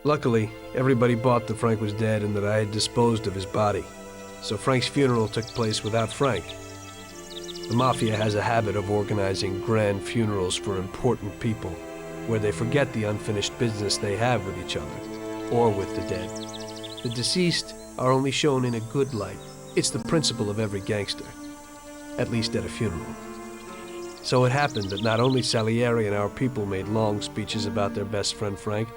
Luckily, everybody bought that Frank was dead and that I had disposed of his body. So Frank's funeral took place without Frank. The Mafia has a habit of organizing grand funerals for important people, where they forget the unfinished business they have with each other, or with the dead. The deceased are only shown in a good light. It's the principle of every gangster, at least at a funeral. So it happened that not only Salieri and our people made long speeches about their best friend Frank,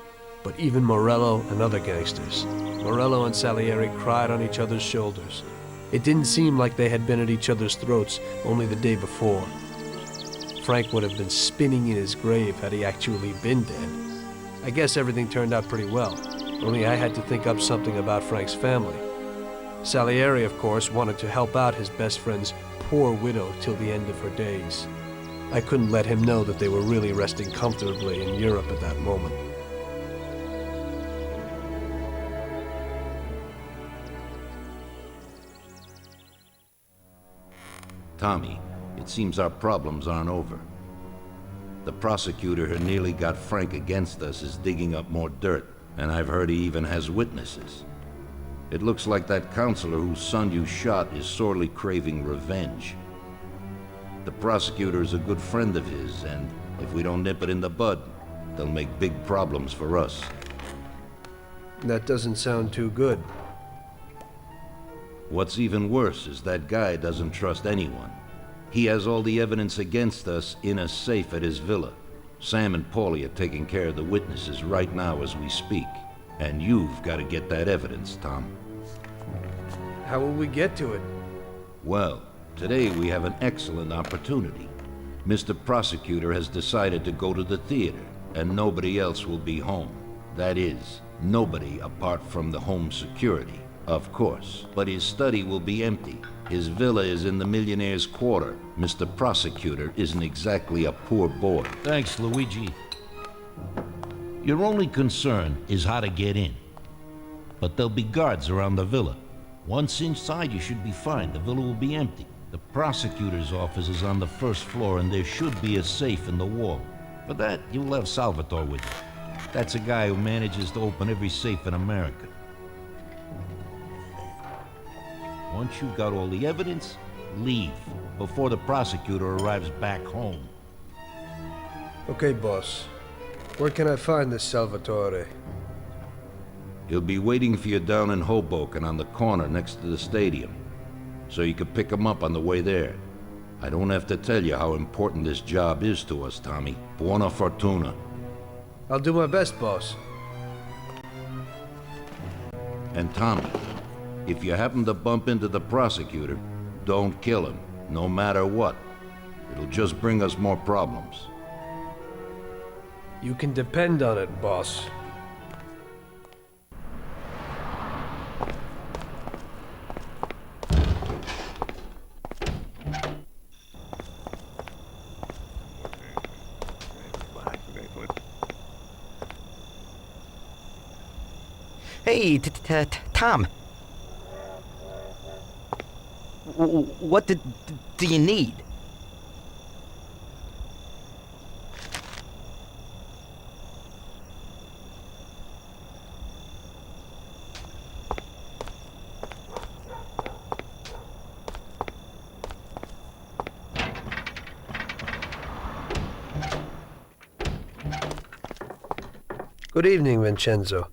but even Morello and other gangsters. Morello and Salieri cried on each other's shoulders. It didn't seem like they had been at each other's throats only the day before. Frank would have been spinning in his grave had he actually been dead. I guess everything turned out pretty well, only I had to think up something about Frank's family. Salieri, of course, wanted to help out his best friend's poor widow till the end of her days. I couldn't let him know that they were really resting comfortably in Europe at that moment. Tommy, it seems our problems aren't over. The prosecutor who nearly got Frank against us is digging up more dirt, and I've heard he even has witnesses. It looks like that counselor whose son you shot is sorely craving revenge. The prosecutor is a good friend of his, and if we don't nip it in the bud, they'll make big problems for us. That doesn't sound too good. What's even worse is that guy doesn't trust anyone. He has all the evidence against us in a safe at his villa. Sam and Paulie are taking care of the witnesses right now as we speak. And you've got to get that evidence, Tom. How will we get to it? Well, today we have an excellent opportunity. Mr. Prosecutor has decided to go to the theater, and nobody else will be home. That is, nobody apart from the home security. Of course, but his study will be empty. His villa is in the millionaire's quarter. Mr. Prosecutor isn't exactly a poor boy. Thanks, Luigi. Your only concern is how to get in. But there'll be guards around the villa. Once inside, you should be fine. The villa will be empty. The prosecutor's office is on the first floor, and there should be a safe in the wall. For that, you'll have Salvatore with you. That's a guy who manages to open every safe in America. Once you've got all the evidence, leave before the prosecutor arrives back home. Okay, boss. Where can I find this Salvatore? He'll be waiting for you down in Hoboken on the corner next to the stadium, so you can pick him up on the way there. I don't have to tell you how important this job is to us, Tommy. Buona fortuna. I'll do my best, boss. And Tommy, if you happen to bump into the prosecutor, don't kill him, no matter what. It'll just bring us more problems. You can depend on it, boss. Hey, Tom. What do you need? Good evening, Vincenzo.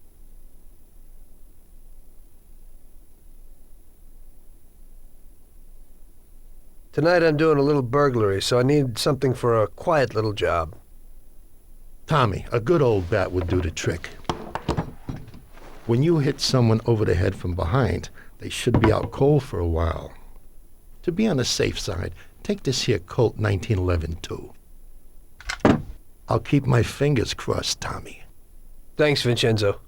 Tonight I'm doing a little burglary, so I need something for a quiet little job. Tommy, a good old bat would do the trick. When you hit someone over the head from behind, they should be out cold for a while. To be on the safe side, take this here Colt 1911 too. I'll keep my fingers crossed, Tommy. Thanks, Vincenzo.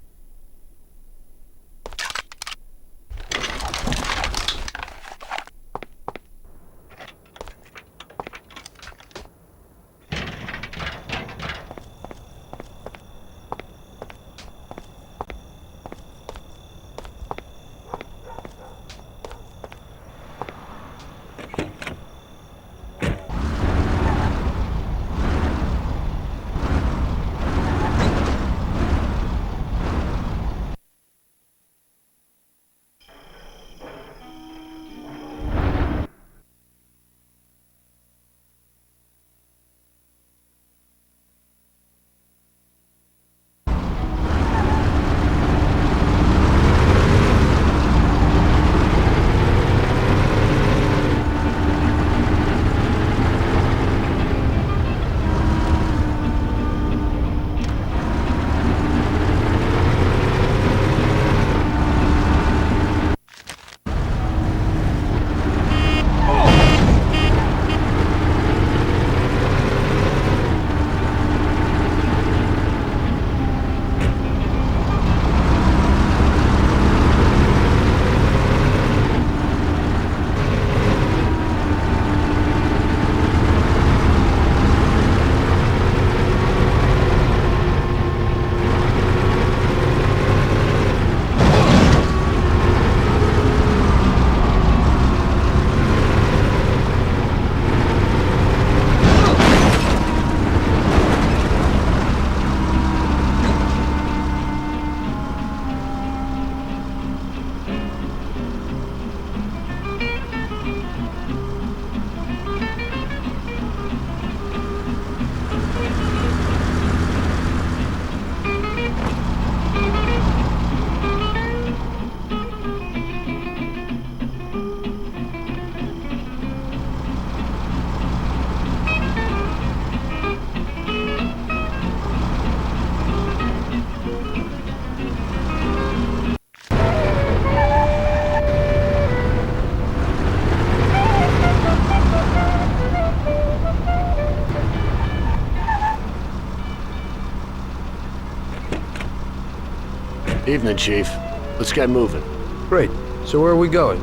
Evening, Chief. Let's get moving. Great. So where are we going?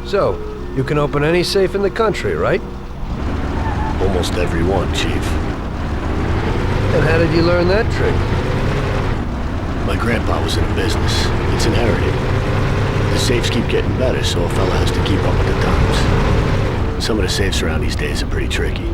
So, you can open any safe in the country, right? Almost every one, Chief. And how did you learn that trick? My grandpa was in a business. It's inherited. The safes keep getting better, so a fella has to keep up with the times. Some of the safes around these days are pretty tricky.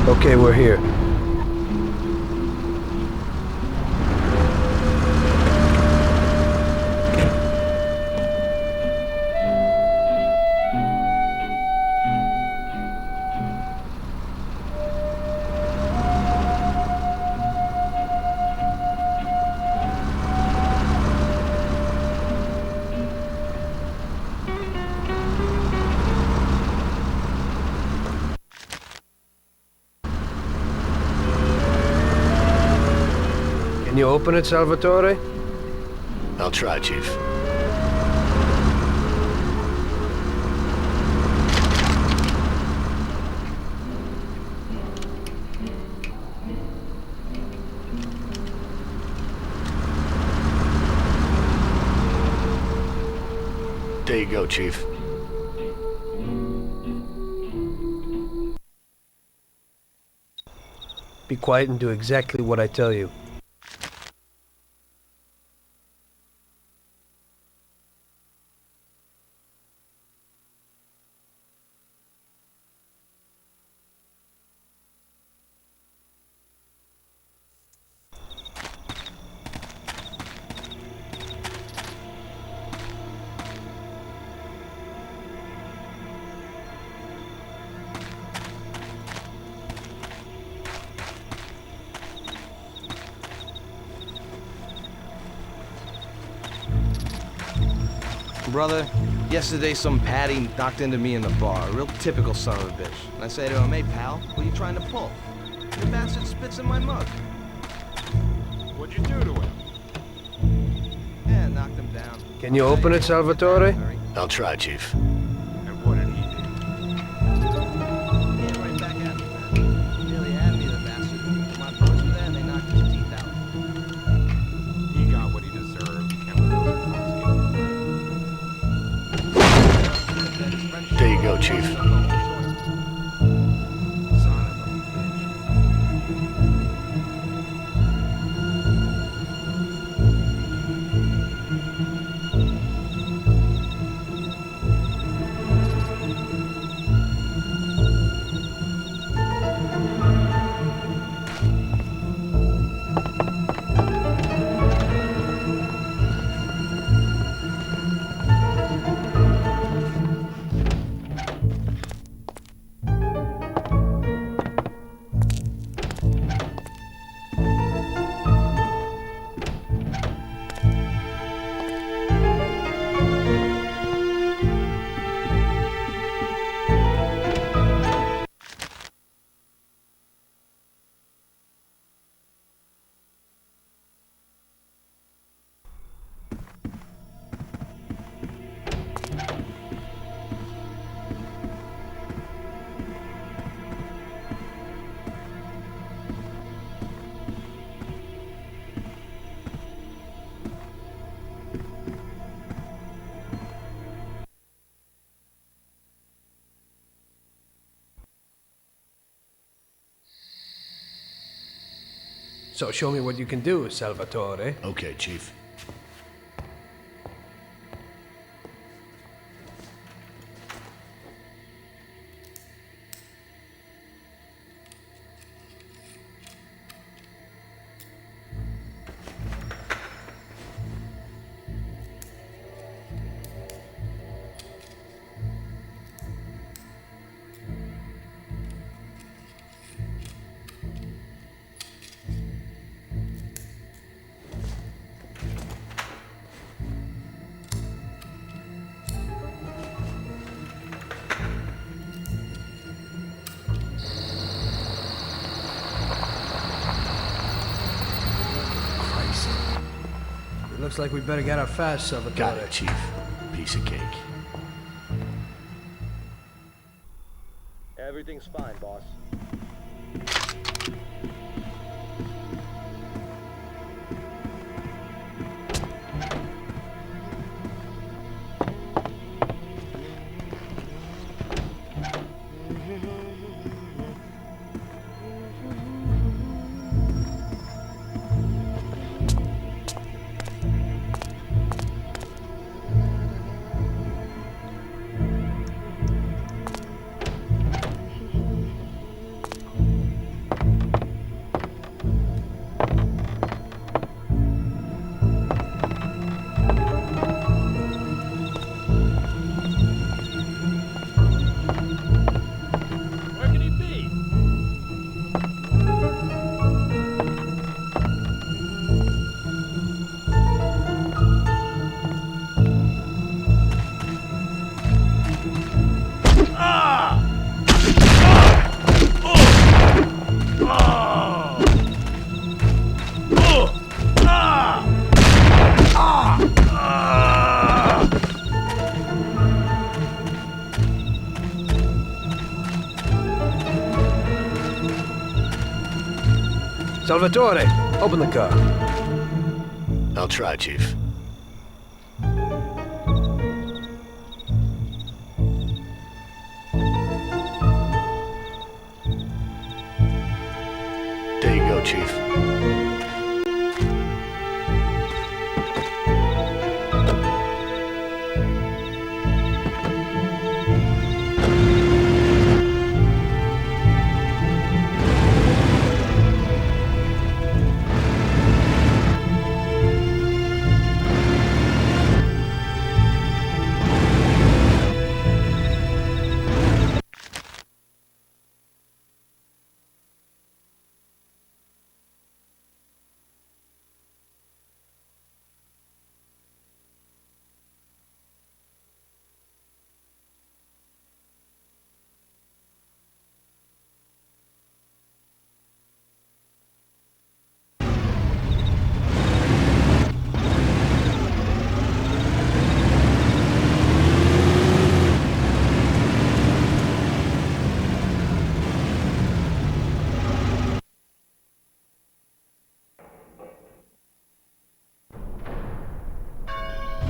Okay, we're here. Can you open it, Salvatore? I'll try, Chief. There you go, Chief. Be quiet and do exactly what I tell you. Brother, yesterday some Patty knocked into me in the bar, a real typical son of a bitch. And I say to him, hey pal, what are you trying to pull? The bastard spits in my mug. What'd you do to him? Yeah, knocked him down. Can you open it, Salvatore? I'll try, Chief. And what did he do? Yeah, right back at me, man. Nearly had me, the bastard. My boys were there and they knocked his teeth out. He got what he deserved. He can't lose his musket. There you go, Chief. Son of a bitch. So show me what you can do, Salvatore. Okay, Chief. Christ. It looks like we better get out fast, Salvatore. Got it, Chief. Piece of cake. Everything's fine, boss. Where can he be? Salvatore, open the car. I'll try, Chief. There you go, Chief.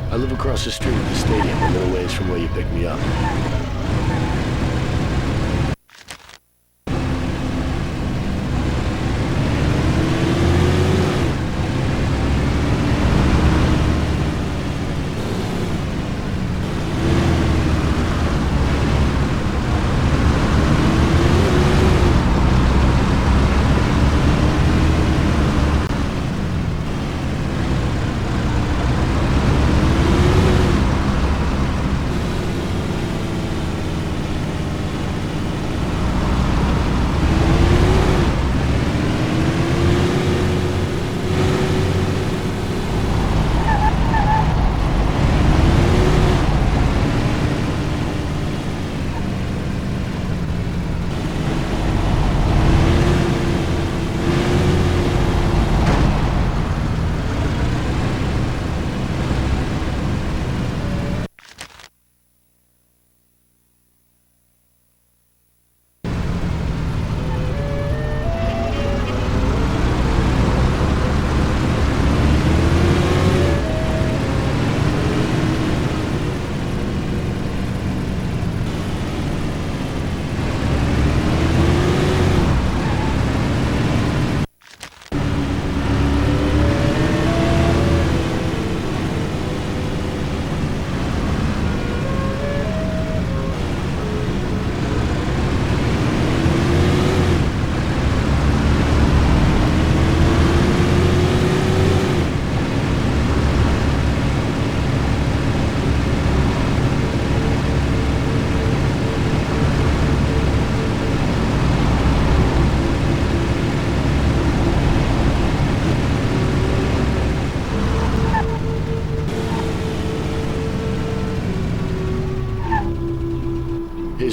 I live across the street at the stadium, a little ways from where you picked me up.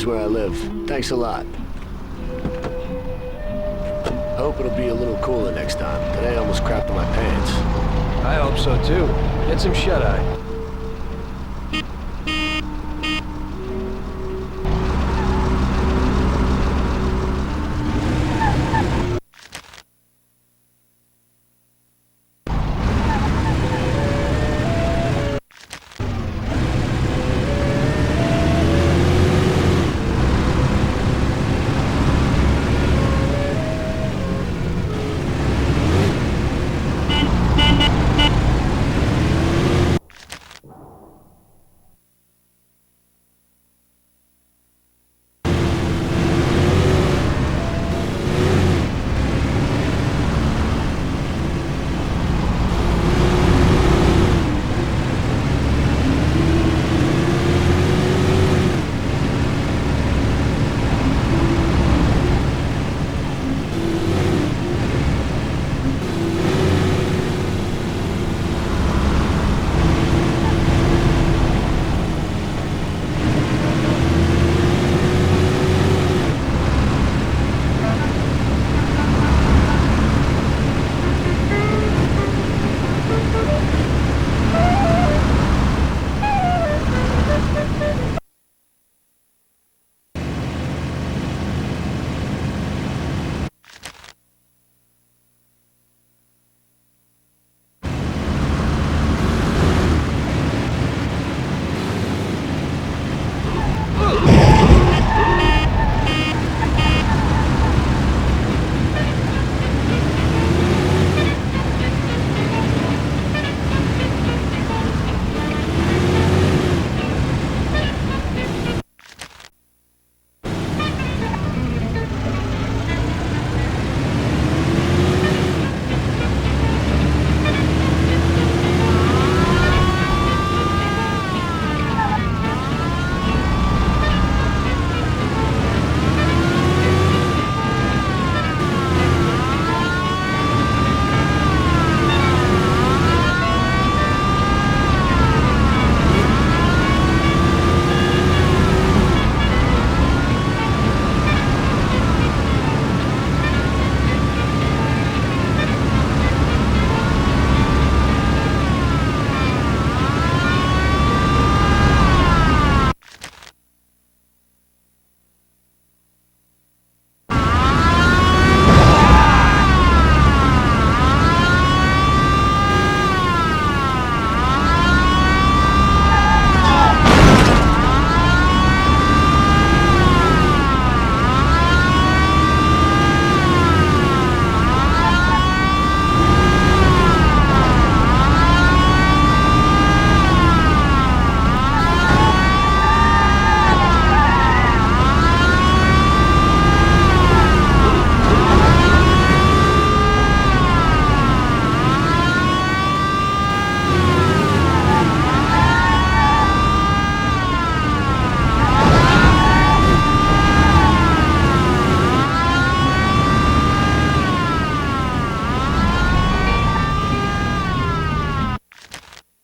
is where I live. Thanks a lot. I hope it'll be a little cooler next time. Today I almost crapped on my pants. I hope so too. Get some shut-eye.